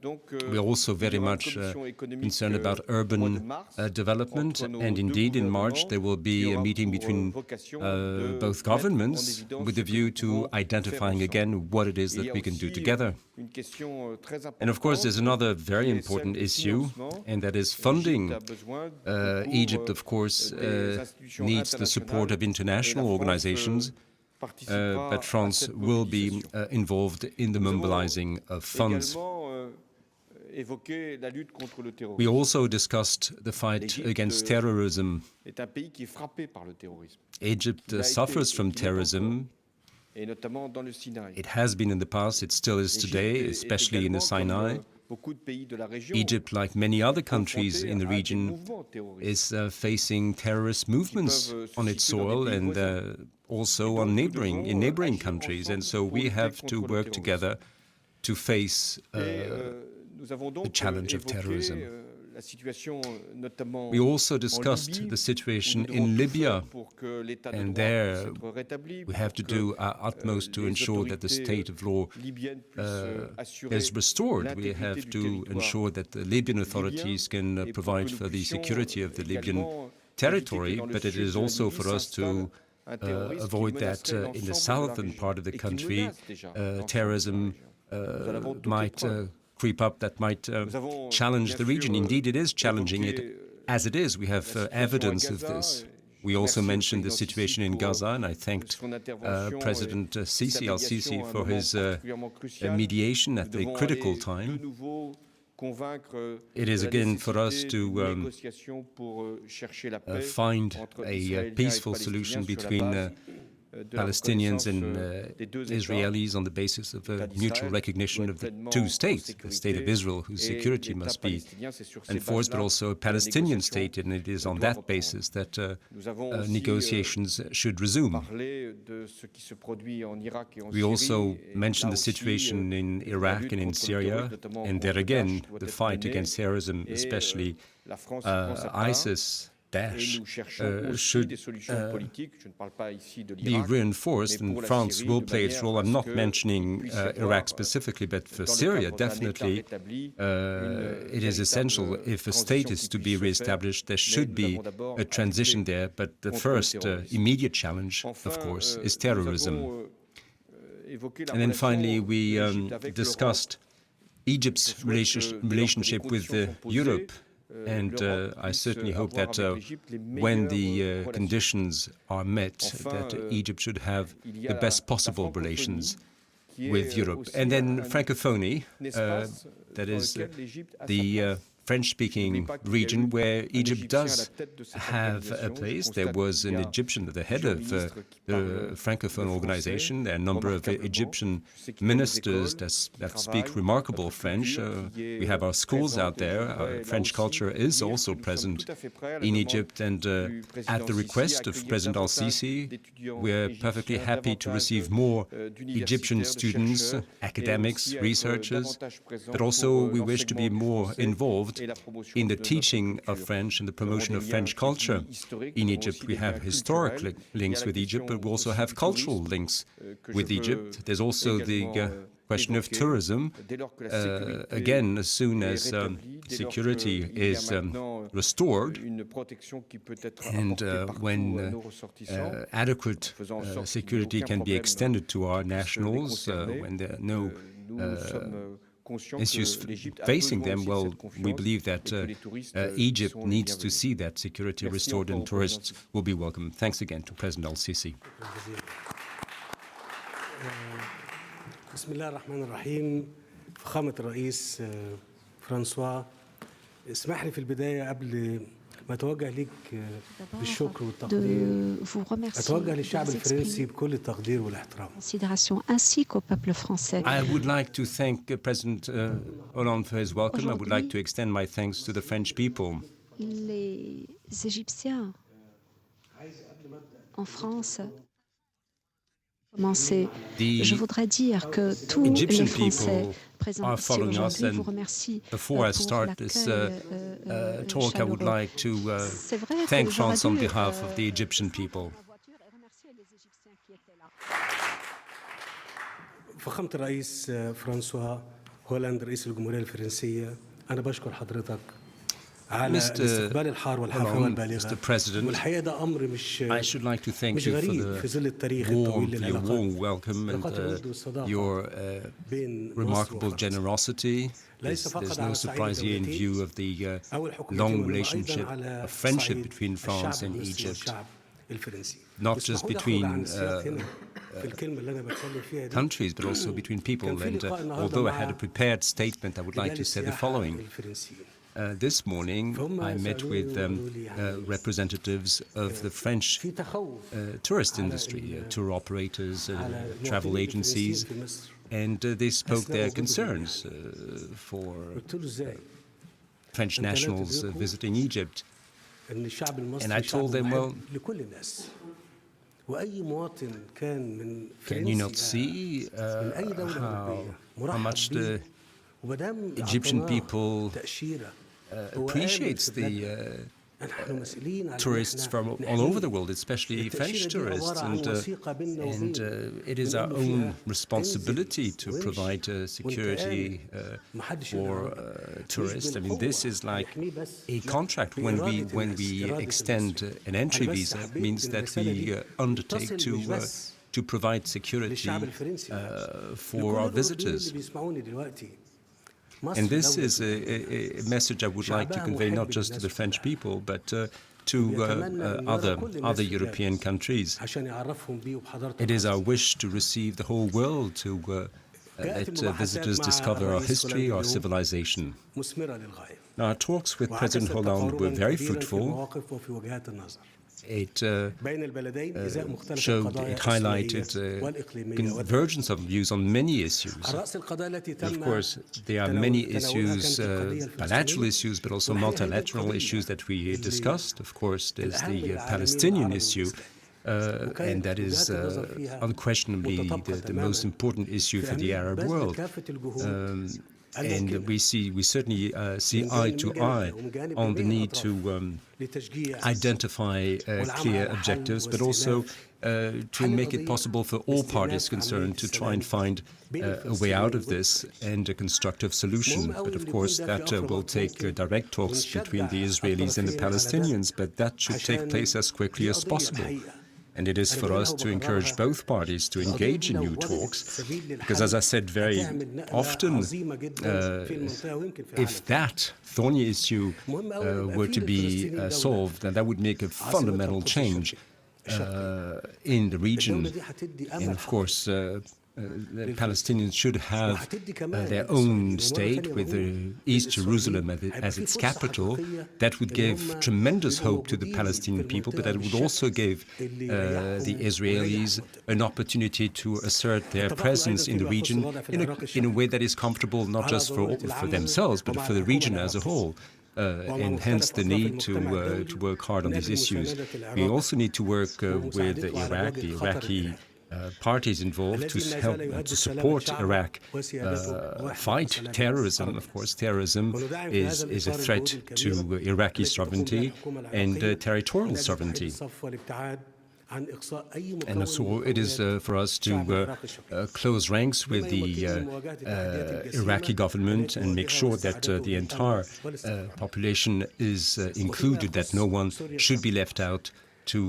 We are also very much concerned about urban development, and indeed in March there will be a meeting between both governments with a view to identifying again what it is that we can do together. And of course there's another very important issue, and that is funding. Egypt, of course, needs the support of international organizations, but France will be involved in the mobilizing of funds. We also discussed the fight against terrorism. Egypt suffers from terrorism. It has been in the past, it still is today, especially in the Sinai. Egypt, like many other countries in the region, is facing terrorist movements on its soil and also in neighboring countries. And so we have to work together to face the challenge of terrorism. We also discussed the situation in Libya, and there we have to do our utmost to ensure that the state of law is restored. We have to ensure that the Libyan authorities can provide for the security of the Libyan territory, but it is also for us to avoid that in the southern part of the country terrorism might creep up that might challenge the region. Indeed, it is challenging it as it is. We have evidence of this. We also mentioned the situation in Gaza, and I thanked President al-Sisi for his mediation at a critical time. It is again for us to find a peaceful solution between Palestinians and Israelis on the basis of a mutual recognition of the two states, the state of Israel, whose security must be enforced, but also a Palestinian state, and it is on that basis that negotiations should resume. We also mentioned the situation in Iraq and in Syria, and there again, the fight against terrorism, especially ISIS, Daesh, should be reinforced, and France will play its role. I'm not mentioning Iraq specifically, but for Syria, definitely, it is essential. If a state is to be reestablished, there should be a transition there, but the first immediate challenge, of course, is terrorism. And then finally, we discussed Egypt's relationship with Europe. And I certainly hope that when the conditions are met, that Egypt should have the best possible relations with Europe. And then Francophonie, that is the French-speaking region where Egypt does have a place. There was an Egyptian at the head of the Francophone organization. There are a number of Egyptian ministers that speak remarkable French. We have our schools out there. French culture is also present in Egypt. And at the request of President al-Sisi, we're perfectly happy to receive more Egyptian students, academics, researchers, but also we wish to be more involved in the teaching of French and the promotion of French culture in Egypt. We have historic links with Egypt, but we also have cultural links with Egypt. There's also the question of tourism. Again, as soon as security is restored and when adequate security can be extended to our nationals, when there are no issues facing them, well, we believe that Egypt needs to see that security restored and tourists will be welcome. Thanks again to President al-Sisi. بسم الله الرحمن الرحيم. فخامة الرئيس فرانسوا، اسمح لي في البداية قبل ما أتوجه ليك بالشكر والتقدير أتوجه للشعب الفرنسي بكل التقدير والاحترام. I would like to thank President Hollande for his welcome. I would like to extend my thanks to the French people. Les Égyptiens en France. Je voudrais dire que tous les Français présents ici aujourd'hui vous remercient before I start this talk, I would like to thank France on behalf of the Egyptian people. فخامة الرئيس فرانسوا، هولاند رئيس الجمهورية الفرنسية، أنا بشكر حضرتك على الاستقبال الحار والحفاوة البالغة. والحقيقة ده أمر مش غريب في ظل التاريخ الطويل للعلاقات. لقد الود والصداقة بين مصر وفرنسا. There's no surprise here in view of the long relationship of friendship between France and Egypt, not just between countries, but also between people. And although I had a prepared statement, I would like to say the following. This morning, I met with representatives of the French tourist industry, tour operators, travel agencies, and they spoke their concerns for French nationals visiting Egypt. And I told them, well, can you not see how much the Egyptian people appreciates the tourists from all over the world, especially French tourists, and it is our own responsibility to provide security for tourists. I mean, this is like a contract. When we extend an entry visa, it means that we undertake to provide security for our visitors. And this is a message I would like to convey not just to the French people, but to other European countries. It is our wish to receive the whole world, to let visitors discover our history, our civilization. Now, our talks with President Hollande were very fruitful. It highlighted convergence of views on many issues. Of course, there are many issues, bilateral issues, but also multilateral issues that we discussed. Of course, there's the Palestinian issue, and that is unquestionably the most important issue for the Arab world. And we certainly see eye to eye on the need to identify clear objectives, but also to make it possible for all parties concerned to try and find a way out of this and a constructive solution. But of course, that will take direct talks between the Israelis and the Palestinians, but that should take place as quickly as possible. And it is for us to encourage both parties to engage in new talks, because as I said very often, if that thorny issue were to be solved, then that would make a fundamental change in the region. And of course, the Palestinians should have their own state with East Jerusalem as its capital. That would give tremendous hope to the Palestinian people, but that would also give the Israelis an opportunity to assert their presence in the region in a way that is comfortable not just for themselves, but for the region as a whole. And hence the need to work hard on these issues. We also need to work with Iraq, the Iraqi parties involved, to help to support Iraq fight terrorism. Of course, terrorism is a threat to Iraqi sovereignty and territorial sovereignty. And so it is for us to close ranks with the Iraqi government and make sure that the entire population is included, that no one should be left out, to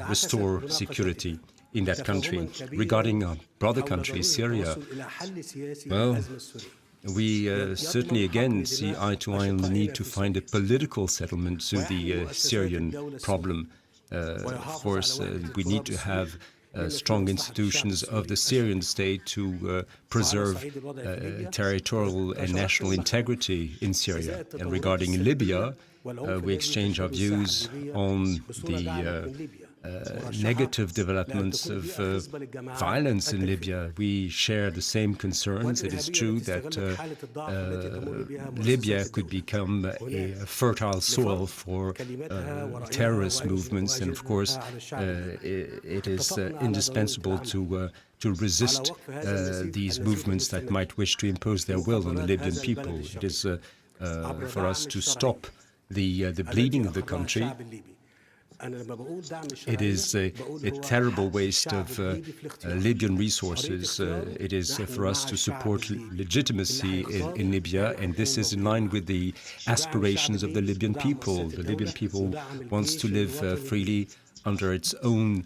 restore security in that country. Regarding our brother country, Syria, well, we certainly again see eye to eye on the need to find a political settlement to the Syrian problem. Of course, we need to have strong institutions of the Syrian state to preserve territorial and national integrity in Syria. And regarding Libya, we exchange our views on the negative developments of violence in Libya. We share the same concerns. It is true that Libya could become a fertile soil for terrorist movements, and of course it is indispensable to resist these movements that might wish to impose their will on the Libyan people. It is for us to stop the bleeding of the country. It is a terrible waste of Libyan resources. It is for us to support legitimacy in Libya, and this is in line with the aspirations of the Libyan people. The Libyan people wants to live freely under its own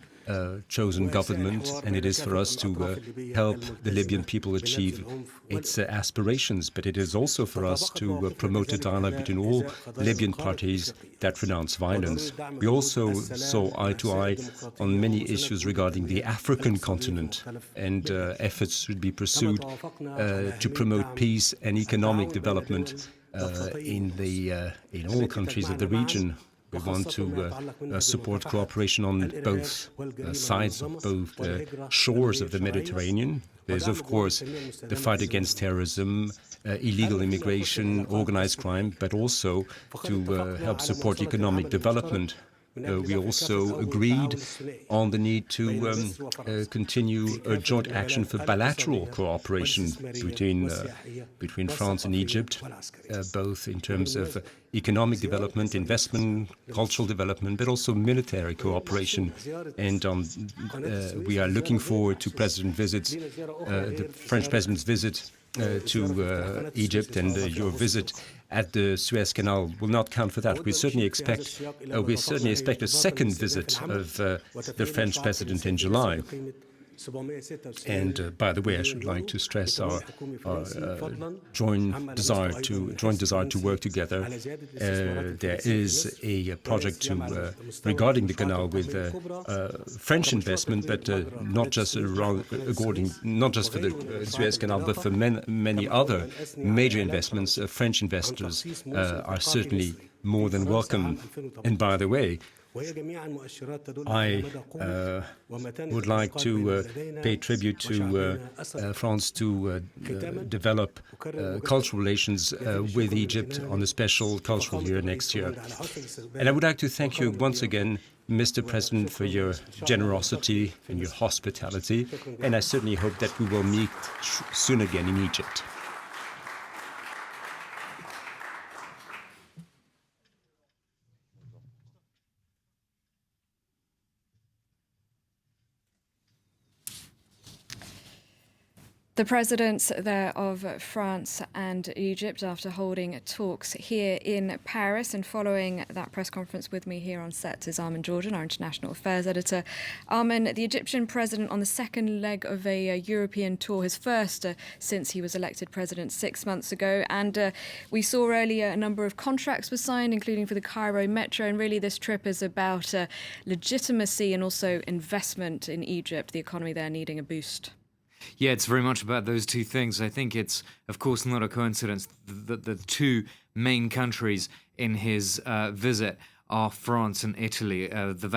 chosen government, and it is for us to help the Libyan people achieve its aspirations. But it is also for us to promote a dialogue between all Libyan parties that renounce violence. We also saw eye to eye on many issues regarding the African continent, and efforts should be pursued to promote peace and economic development in all countries of the region. We want to support cooperation on both sides of both shores of the Mediterranean. There's, of course, the fight against terrorism, illegal immigration, organized crime, but also to help support economic development. We also agreed on the need to continue a joint action for bilateral cooperation between France and Egypt, both in terms of economic development, investment, cultural development, but also military cooperation. And we are looking forward to the French President's visit to Egypt, and your visit at the Suez Canal will not count for that. We certainly expect a second visit of the French President in July. And by the way, I should like to stress our joint desire to work together. There is a project regarding the canal with French investment, but not just for the Suez Canal, but for many other major investments. French investors are certainly more than welcome. And by the way, I would like to pay tribute to France to develop cultural relations with Egypt on a special cultural year next year. And I would like to thank you once again, Mr. President, for your generosity and your hospitality. And I certainly hope that we will meet soon again in Egypt. The presidents there of France and Egypt, after holding talks here in Paris, and following that press conference with me here on set is Armin Georgian, our international affairs editor. Armin, the Egyptian president on the second leg of a European tour, his first since he was elected president 6 months ago. And we saw earlier a number of contracts were signed, including for the Cairo Metro. And really this trip is about legitimacy and also investment in Egypt, the economy there needing a boost. Yeah, it's very much about those two things. I think it's, of course, not a coincidence that the two main countries in his visit are France and Italy. The